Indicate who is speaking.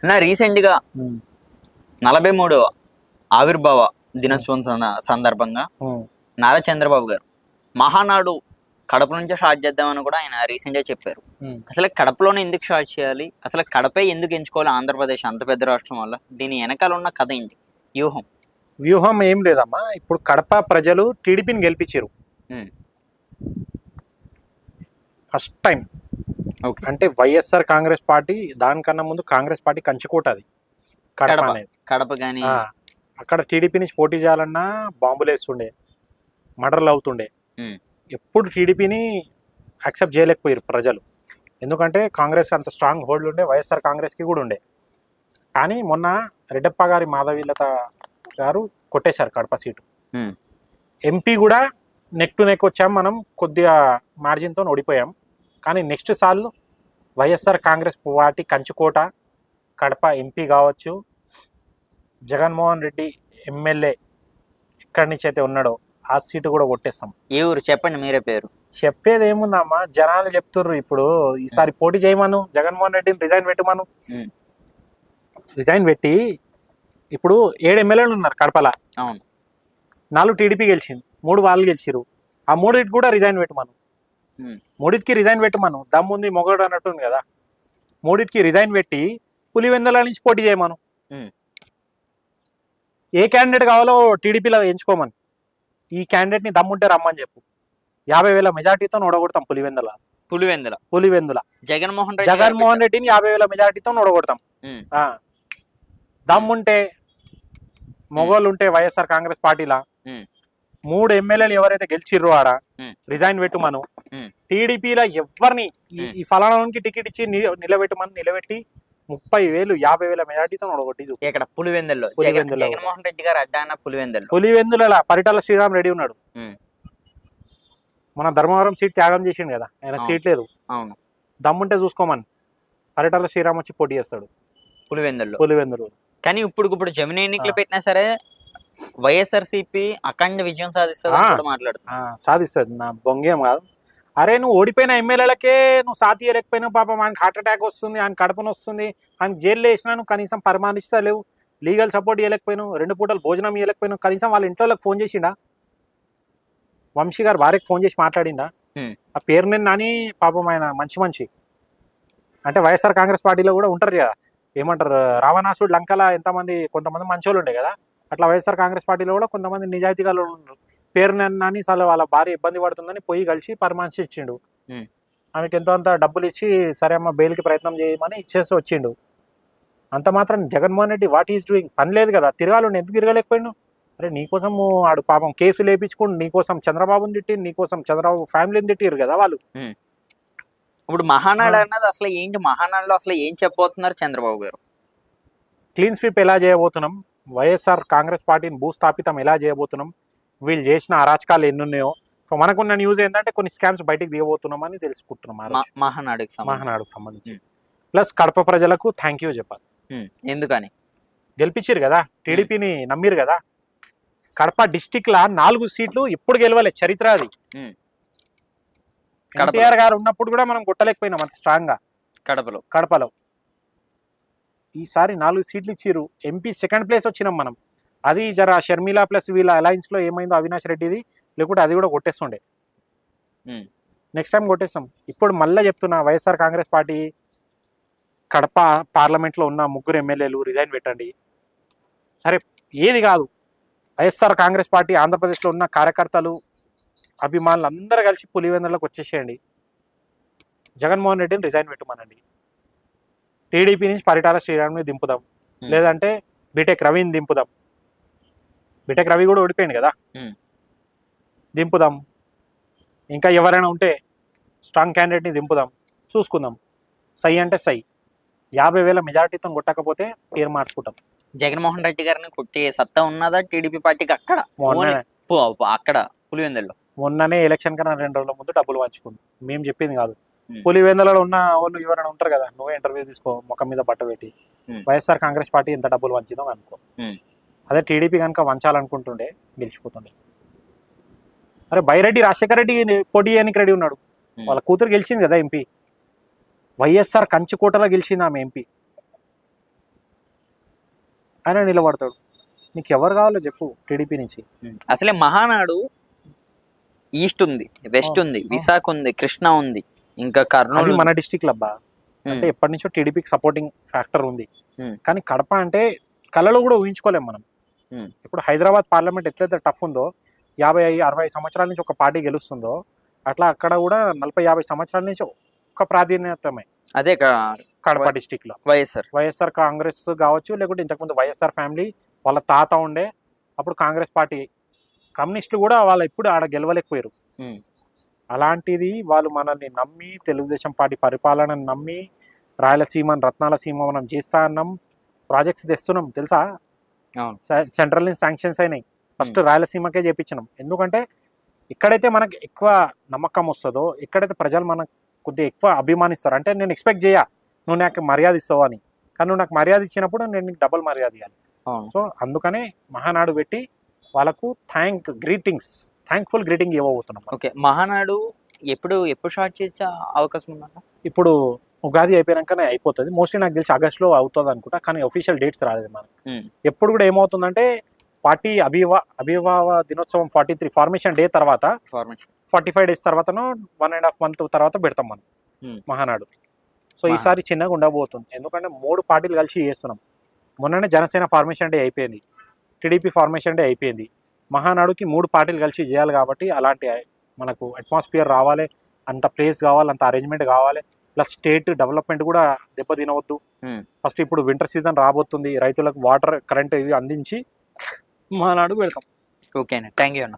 Speaker 1: నా రీసెంట్గా 43వ ఆవిర్భావ దినోత్సవం సందర్భంగా నారా చంద్రబాబు గారు మహానాడు కడప నుంచే స్టార్ట్ చేద్దామని కూడా ఆయన రీసెంట్గా చెప్పారు. అసలు కడపలోనే ఎందుకు స్టార్ట్ చేయాలి, అసలు కడపే ఎందుకు ఎంచుకోవాలి ఆంధ్రప్రదేశ్ అంత పెద్ద రాష్ట్రం వల్ల? దీని వెనకాల ఉన్న కథ ఏంటి,
Speaker 2: వ్యూహం ఏం లేదమ్మా. ఇప్పుడు కడప ప్రజలు టీడీపీని గెలిపించారు ఫస్ట్ టైం. అంటే వైఎస్ఆర్ కాంగ్రెస్ పార్టీ దానికన్నా ముందు కాంగ్రెస్ పార్టీ కంచుకోట అది కడప అనేది.
Speaker 1: కడప కానీ
Speaker 2: అక్కడ టీడీపీ నుంచి పోటీ చేయాలన్నా బాంబులు వేస్తుండే, మర్డర్లు అవుతుండే. ఎప్పుడు టీడీపీని యాక్సెప్ట్ చేయలేకపోయారు ప్రజలు, ఎందుకంటే కాంగ్రెస్ అంత స్ట్రాంగ్ హోల్డ్ ఉండే, వైఎస్ఆర్ కాంగ్రెస్కి కూడా ఉండే. కానీ మొన్న రెడ్డప్ప గారి మాధవీలత గారు కొట్టేశారు కడప సీటు. ఎంపీ కూడా నెక్ టు నెక్ వచ్చాం, మనం కొద్దిగా మార్జిన్తో ఓడిపోయాం. కానీ నెక్స్ట్ సార్లు వైఎస్ఆర్ కాంగ్రెస్ పార్టీ కంచుకోట కడప ఎంపీ కావచ్చు, జగన్మోహన్ రెడ్డి ఎమ్మెల్యే ఎక్కడి నుంచి అయితే ఉన్నాడో ఆ సీటు కూడా కొట్టేస్తాం.
Speaker 1: ఏ ఊరు చెప్పండి, మీరే పేరు.
Speaker 2: చెప్పేది ఏముందమ్మా, జనాలు చెప్తుర్రు ఇప్పుడు ఈసారి పోటీ చేయమను, జగన్మోహన్ రెడ్డిని రిజైన్ పెట్టమను. రిజైన్ పెట్టి ఇప్పుడు 7 ఎమ్మెల్యేలు ఉన్నారు కడపలా.
Speaker 1: అవును,
Speaker 2: 4 టీడీపీ గెలిచింది, 3 వాళ్ళు గెలిచిరు. ఆ 3 కూడా రిజైన్ పెట్టమను, 3 రిజైన్ పెట్టమను. దమ్ముంది మొగడు అన్నట్టుంది కదా. 3 రిజైన్ పెట్టి పులివెందుల నుంచి పోటీ చేయమను. ఏ క్యాండిడేట్ కావాలో టీడీపీలో ఎంచుకోమని, ఈ క్యాండిడేట్ని దమ్ముంటే రమ్మని చెప్పు. 50,000 మెజార్టీతో ఓడగొడతాం పులివెందుల. జగన్మోహన్ రెడ్డిని 50,000 మెజార్టీతో ఓడగొడతాం. దమ్ముంటే మొగోళ్ళు ఉంటే వైఎస్ఆర్ కాంగ్రెస్ పార్టీలా 3 ఎమ్మెల్యేలు ఎవరైతే గెలిచిర్రో ఆడ రిజైన్ పెట్టమను. టీడీపీలో ఎవరిని ఈ ఫలానానికి టికెట్ ఇచ్చి నిలబెట్టి 30,000 50,000 మెజార్టీతో ఓడగొట్టి
Speaker 1: ఇక్కడ పులివెందుల్లో జగన్మోహన్ రెడ్డి గారు అడ్డాన
Speaker 2: పులివెందుల పరిటాల శ్రీరామ్ రెడ్డి ఉన్నాడు. మన ధర్మవరం సీట్ త్యాగం చేసిండు కదా, ఆయన సీట్ లేదు.
Speaker 1: అవును,
Speaker 2: దమ్ముంటే చూసుకోమని పరిటాల శ్రీరామ్ వచ్చి పోటీ చేస్తాడు పులివెందులు.
Speaker 1: కానీ ఇప్పుడు జమిని ఎన్నికలు పెట్టినా సరే వైఎస్ఆర్సీపీ అఖండ విజయం సాధిస్తుంది.
Speaker 2: నా బొంగేం కాదు. అరే నువ్వు ఓడిపోయిన ఎమ్మెల్యేలకే నువ్వు సాతి ఇవ్వలేకపోయినావు. పాపం ఆయనకి హార్ట్ అటాక్ వస్తుంది, ఆయన కడపన వస్తుంది, ఆయన జైల్లో వేసినా నువ్వు కనీసం పరమానిస్తలేవు, లీగల్ సపోర్ట్ ఇవ్వలేకపోయినావు, 2 పూటలు భోజనం ఇవ్వలేకపోయినావు. కనీసం వాళ్ళ ఇంట్లో ఫోన్ చేసిండా? వంశీ గారు భార్యకు ఫోన్ చేసి మాట్లాడిండా? ఆ పేరు నేను నాని పాపం ఆయన మంచి అంటే వైఎస్ఆర్ కాంగ్రెస్ పార్టీలో కూడా ఉంటారు కదా, ఏమంటారు రావణాసుడు లంకల కొంతమంది మంచోళ్ళు ఉండే కదా, అట్లా వైఎస్ఆర్ కాంగ్రెస్ పార్టీలో కూడా కొంతమంది నిజాయితీగా ఉన్నారు. పేరు నాని అసలు వాళ్ళ భార్య ఇబ్బంది పడుతుందని పోయి కలిసి పర్మానెన్స్ ఇచ్చిండు. ఆమెకి ఎంతో అంత డబ్బులు ఇచ్చి సరే అమ్మ బెయిల్కి ప్రయత్నం చేయమని ఇచ్చేసి వచ్చిండు. అంత మాత్రం Jaganmohan Reddy what is doing? పని లేదు కదా, తిరగాలి. ఎందుకు తిరగలేకపోయిండు? అరే నీకోసం ఆడు పాపం కేసులు వేయించుకోండి, నీకోసం చంద్రబాబుని తిట్టి, నీకోసం చంద్రబాబు ఫ్యామిలీని తిట్టిరు కదా వాళ్ళు.
Speaker 1: ఇప్పుడు మహానాడు అన్నది అసలు ఏంటి, మహానాడులో అసలు ఏం చెప్పబోతున్నారు చంద్రబాబు గారు?
Speaker 2: క్లీన్ స్వీప్ ఎలా చేయబోతున్నాం, వైఎస్ఆర్ కాంగ్రెస్ పార్టీని భూస్థాపితం ఎలా చేయబోతున్నాం, వీళ్ళు చేసిన అరాచకాలు ఎన్నున్నాయో. సో మనకున్న న్యూస్ ఏంటంటే కొన్ని స్కామ్స్ బయటికి దిగబోతున్నామని తెలుసుకుంటున్నాం మహానాడుకు సంబంధించి. ప్లస్ కడప ప్రజలకు థ్యాంక్ యూ చెప్పాలి.
Speaker 1: ఎందుకని?
Speaker 2: గెలిపించారు కదా, టీడీపీని నమ్మిరు కదా. కడప డిస్టిక్ లా 4 సీట్లు ఎప్పుడు గెలవలే, చరిత్ర అది. ఎన్టీఆర్ గారు ఉన్నప్పుడు కూడా మనం కొట్టలేకపోయినాం అంత స్ట్రాంగ్ గా కడపలో. ఈసారి 4 సీట్లు ఇచ్చిర్రు. ఎంపీ 2nd ప్లేస్ వచ్చినాం మనం. అది జర షర్మిల ప్లస్ వీళ్ళ అలయన్స్ లో ఏమైందో అవినాష్ రెడ్డిది, లేకుంటే అది కూడా కొట్టేస్తుండే. Next time కొట్టేస్తాం. ఇప్పుడు మళ్ళీ చెప్తున్నా, వైఎస్ఆర్ కాంగ్రెస్ పార్టీ కడప పార్లమెంట్లో ఉన్న 3 ఎమ్మెల్యేలు రిజైన్ పెట్టండి. సరే ఏది కాదు, వైఎస్ఆర్ కాంగ్రెస్ పార్టీ ఆంధ్రప్రదేశ్లో ఉన్న కార్యకర్తలు అభిమానులు అందరూ కలిసి పులివెందులకు వచ్చేసేయండి. జగన్మోహన్ రెడ్డిని రిజైన్ పెట్టమనండి. టీడీపీ నుంచి పరిటాల శ్రీరామ్ని దింపుదాం, లేదంటే బీటెక్ రవిని దింపుదాం. బీటెక్ రవి కూడా ఓడిపోయింది కదా, దింపుదాం. ఇంకా ఎవరైనా ఉంటే స్ట్రాంగ్ క్యాండిడేట్ని దింపుదాం, చూసుకుందాం. సై అంటే సై. 50,000 మెజార్టీతో కొట్టకపోతే పేరు మార్చుకుంటాం.
Speaker 1: జగన్మోహన్ రెడ్డి గారిని కొట్టే సత్తా ఉన్నదా టీడీపీ పార్టీకి అక్కడ పులివెందుల్లో?
Speaker 2: మొన్ననే ఎలక్షన్ కన్నా 2 రోజుల ముందు డబ్బులు పంచుకుంది. మేము చెప్పింది కాదు. పులివెందులలో ఉన్న వాళ్ళు ఎవరైనా ఉంటారు కదా, నువ్వే ఇంటర్వ్యూ తీసుకో, ముఖం మీద బట్ట పెట్టి. వైఎస్ఆర్ కాంగ్రెస్ పార్టీ ఎంత డబ్బులు వంచిందో అనుకో. అదే టీడీపీ కనుక వంచాలనుకుంటుండే గెలిచిపోతుండే. అరే బైరెడ్డి రాజశేఖర రెడ్డి పోటీ చేయడానికి రెడీ ఉన్నాడు, వాళ్ళ కూతురు గెలిచింది కదా ఎంపీ. వైఎస్ఆర్ కంచుకోటలో గెలిచింది ఆమె ఎంపీ. ఆయన నిలబడతాడు. నీకు ఎవరు కావాలో చెప్పు టీడీపీ నుంచి.
Speaker 1: అసలే మహానాడు ఈస్ట్ ఉంది, వెస్ట్ ఉంది, విశాఖ ఉంది, కృష్ణా ఉంది, ఇంకా కర్నూలు
Speaker 2: మన డిస్టిక్ లబ్బా. అంటే ఎప్పటి నుంచో టీడీపీకి సపోర్టింగ్ ఫ్యాక్టర్ ఉంది. కానీ కడప అంటే కళలో కూడా ఊహించుకోలేం మనం. ఇప్పుడు హైదరాబాద్ పార్లమెంట్ ఎట్లయితే టఫ్ ఉందో, 50-60 సంవత్సరాల నుంచి ఒక పార్టీ గెలుస్తుందో, అట్లా అక్కడ కూడా 40-50 సంవత్సరాల నుంచి ఒక ప్రాధాన్యతమే
Speaker 1: అదే
Speaker 2: కడప డిస్టిక్ లో. వైఎస్ఆర్ కాంగ్రెస్ కావచ్చు, లేకుంటే ఇంతకుముందు వైఎస్ఆర్ ఫ్యామిలీ వాళ్ళ తాత ఉండే, అప్పుడు కాంగ్రెస్ పార్టీ, కమ్యూనిస్టులు కూడా వాళ్ళు ఇప్పుడు ఆడ గెలవలేకపోయారు. అలాంటిది వాళ్ళు మనల్ని నమ్మి, తెలుగుదేశం పార్టీ పరిపాలనను నమ్మి, రాయలసీమను రత్నాల సీమ మనం చేస్తా అన్నాం, ప్రాజెక్ట్స్ తెస్తున్నాం తెలుసా. సెంట్రల్ నుంచి శాంక్షన్స్ అయినాయి. ఫస్ట్ రాయలసీమకే చేపించినాం. ఎందుకంటే ఎక్కడైతే మనకు ఎక్కువ నమ్మకం వస్తుందో, ఎక్కడైతే ప్రజలు మనకు కొద్దిగా ఎక్కువ అభిమానిస్తారు, అంటే నేను ఎక్స్పెక్ట్ చేయ నువ్వు నాకు మర్యాద ఇస్తావు అని, కానీ నువ్వు నాకు మర్యాద ఇచ్చినప్పుడు నేను నీకు డబుల్ మర్యాద ఇవ్వాలి. సో అందుకనే మహానాడు పెట్టి వాళ్ళకు థ్యాంక్ఫుల్ గ్రీటింగ్ ఇవ్వబోతున్నాం.
Speaker 1: ఓకే, మహానాడు ఎప్పుడు స్టార్ట్ చేసే అవకాశం ఉందన్న?
Speaker 2: ఇప్పుడు ఉగాది అయిపోయాకనే అయిపోతుంది. మోస్ట్లీ నాకు తెలిసి ఆగస్టులో అవుతుంది అనుకుంటా, కానీ ఒఫీషియల్ డేట్స్ రాలేదు మనకు. ఎప్పుడు కూడా ఏమవుతుందంటే పార్టీ అభిభావ దినోత్సవం 43 ఫార్మేషన్ డే తర్వాత 45 డేస్ తర్వాతనో 1.5 month తర్వాత పెడతాం మనం మహానాడు. సో ఈసారి చిన్నగా ఉండబోతుంది, ఎందుకంటే 3 పార్టీలు కలిసి చేస్తున్నాం. మొన్ననే జనసేన ఫార్మేషన్ డే అయిపోయింది, టీడీపీ ఫార్మేషన్ డే అయిపోయింది. మహానాడుకి 3 పార్టీలు కలిసి చేయాలి కాబట్టి అలాంటి మనకు అట్మాస్ఫియర్ రావాలి, అంత ప్లేస్ కావాలి, అంత అరేంజ్మెంట్ కావాలి. ప్లస్ స్టేట్ డెవలప్మెంట్ కూడా దెబ్బతినవద్దు. ఫస్ట్ ఇప్పుడు వింటర్ సీజన్ రాబోతుంది, రైతులకు వాటర్ కరెంట్ ఇది అందించి మహానాడు పెడతాం.
Speaker 1: ఓకే అన్న, థ్యాంక్ యూ అన్న.